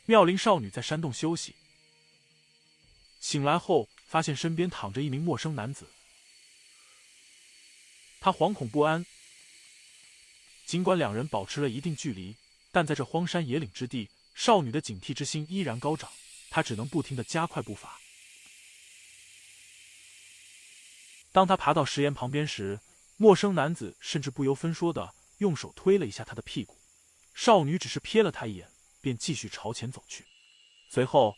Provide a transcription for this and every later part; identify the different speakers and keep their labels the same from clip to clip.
Speaker 1: 妙龄少女在山洞休息，醒来后发现身边躺着一名陌生男子，她惶恐不安。尽管两人保持了一定距离，但在这荒山野岭之地，少女的警惕之心依然高涨，她只能不停地加快步伐。当她爬到石岩旁边时，陌生男子甚至不由分说地用手推了一下她的屁股。少女只是瞥了他一眼，便继续朝前走去。随后，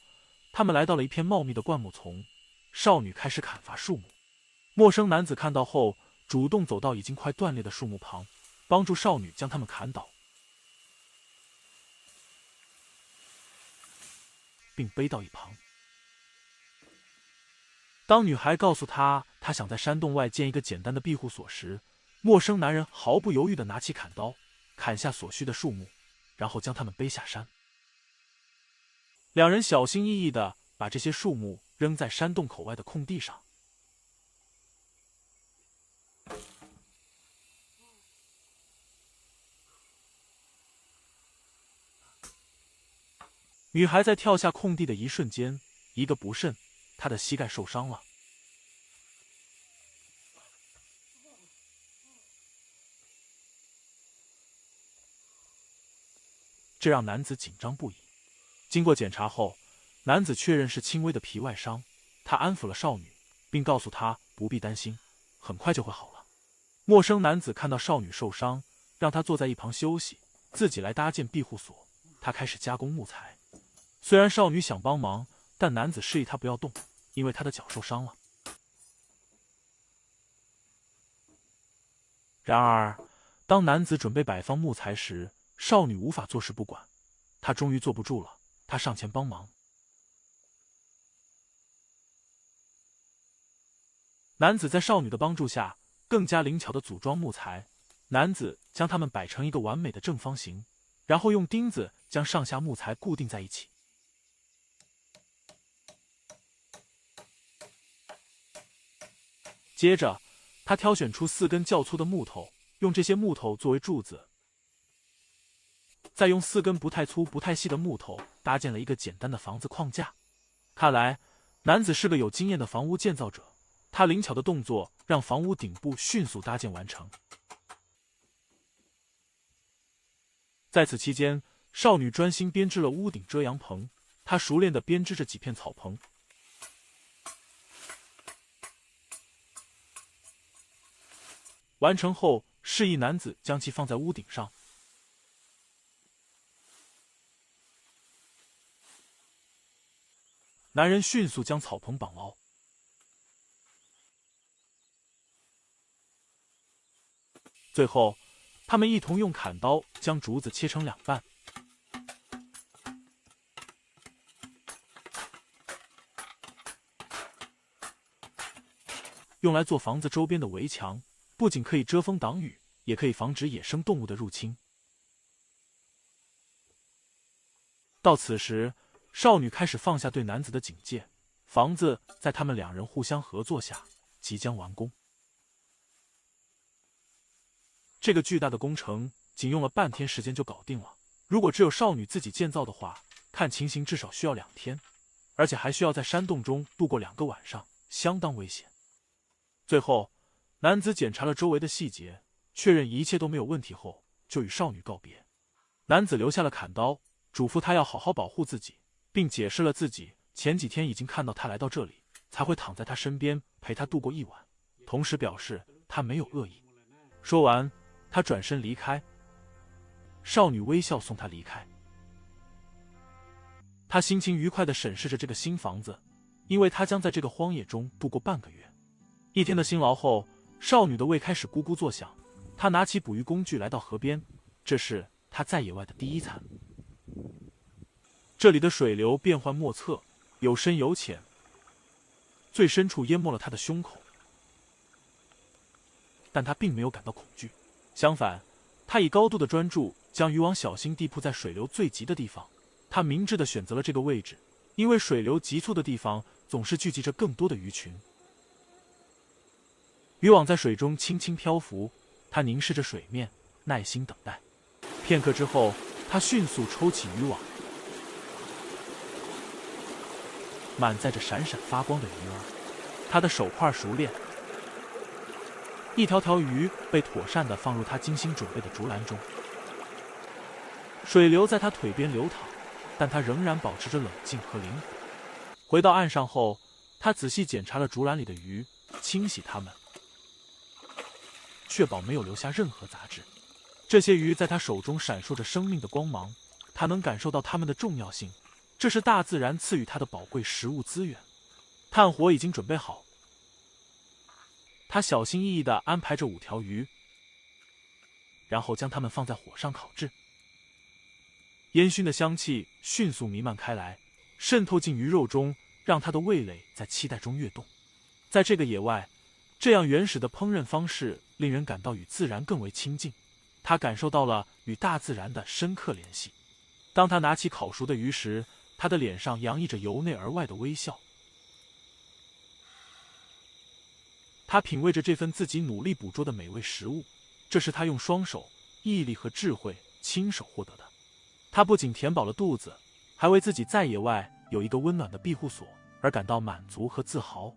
Speaker 1: 他们来到了一片茂密的灌木丛，少女开始砍伐树木。陌生男子看到后，主动走到已经快断裂的树木旁，帮助少女将它们砍倒，并背到一旁。当女孩告诉他她想在山洞外建一个简单的庇护所时，陌生男人毫不犹豫地拿起砍刀，砍下所需的树木，然后将它们背下山。两人小心翼翼地把这些树木扔在山洞口外的空地上。女孩在跳下空地的一瞬间，一个不慎，她的膝盖受伤了。这让男子紧张不已。经过检查后，男子确认是轻微的皮外伤，他安抚了少女，并告诉她不必担心，很快就会好了。陌生男子看到少女受伤，让她坐在一旁休息，自己来搭建庇护所。他开始加工木材。虽然少女想帮忙，但男子示意她不要动，因为她的脚受伤了。然而，当男子准备摆放木材时，少女无法坐视不管，她终于坐不住了，她上前帮忙。男子在少女的帮助下，更加灵巧地组装木材。男子将它们摆成一个完美的正方形，然后用钉子将上下木材固定在一起。接着，他挑选出4根较粗的木头，用这些木头作为柱子，再用4根不太粗不太细的木头搭建了一个简单的房子框架。看来，男子是个有经验的房屋建造者。他灵巧的动作让房屋顶部迅速搭建完成。在此期间，少女专心编织了屋顶遮阳棚，她熟练地编织着几片草棚。完成后，示意男子将其放在屋顶上。男人迅速将草棚绑牢。最后，他们一同用砍刀将竹子切成2半。用来做房子周边的围墙，不仅可以遮风挡雨，也可以防止野生动物的入侵。到此时，少女开始放下对男子的警戒，房子在他们2人互相合作下即将完工。这个巨大的工程仅用了半天时间就搞定了，如果只有少女自己建造的话，看情形至少需要2天，而且还需要在山洞中度过2个晚上，相当危险。最后，男子检查了周围的细节，确认一切都没有问题后，就与少女告别。男子留下了砍刀，嘱咐她要好好保护自己，并解释了自己前几天已经看到她来到这里，才会躺在她身边陪她度过一晚，同时表示他没有恶意。说完，他转身离开。少女微笑送他离开。他心情愉快地审视着这个新房子，因为他将在这个荒野中度过半个月。一天的辛劳后，少女的胃开始咕咕作响。她拿起捕鱼工具来到河边，这是她在野外的第一餐。这里的水流变幻莫测，有深有浅，最深处淹没了她的胸口。但她并没有感到恐惧，相反，她以高度的专注将渔网小心地铺在水流最急的地方。她明智地选择了这个位置，因为水流急促的地方总是聚集着更多的鱼群。渔网在水中轻轻漂浮，她凝视着水面，耐心等待。片刻之后，她迅速抽起渔网，满载着闪闪发光的鱼儿。他的手块熟练，一条条鱼被妥善地放入他精心准备的竹篮中，水流在他腿边流淌，但他仍然保持着冷静和灵活。回到岸上后，他仔细检查了竹篮里的鱼，清洗它们，确保没有留下任何杂质。这些鱼在他手中闪烁着生命的光芒，他能感受到它们的重要性，这是大自然赐予他的宝贵食物资源。炭火已经准备好，他小心翼翼地安排着5条鱼，然后将它们放在火上烤制。烟熏的香气迅速弥漫开来，渗透进鱼肉中，让他的味蕾在期待中跃动。在这个野外，这样原始的烹饪方式令人感到与自然更为亲近，他感受到了与大自然的深刻联系。当他拿起烤熟的鱼时，他的脸上洋溢着由内而外的微笑。他品味着这份自己努力捕捉的美味食物，这是他用双手、毅力和智慧亲手获得的。他不仅填饱了肚子，还为自己在野外有一个温暖的庇护所而感到满足和自豪。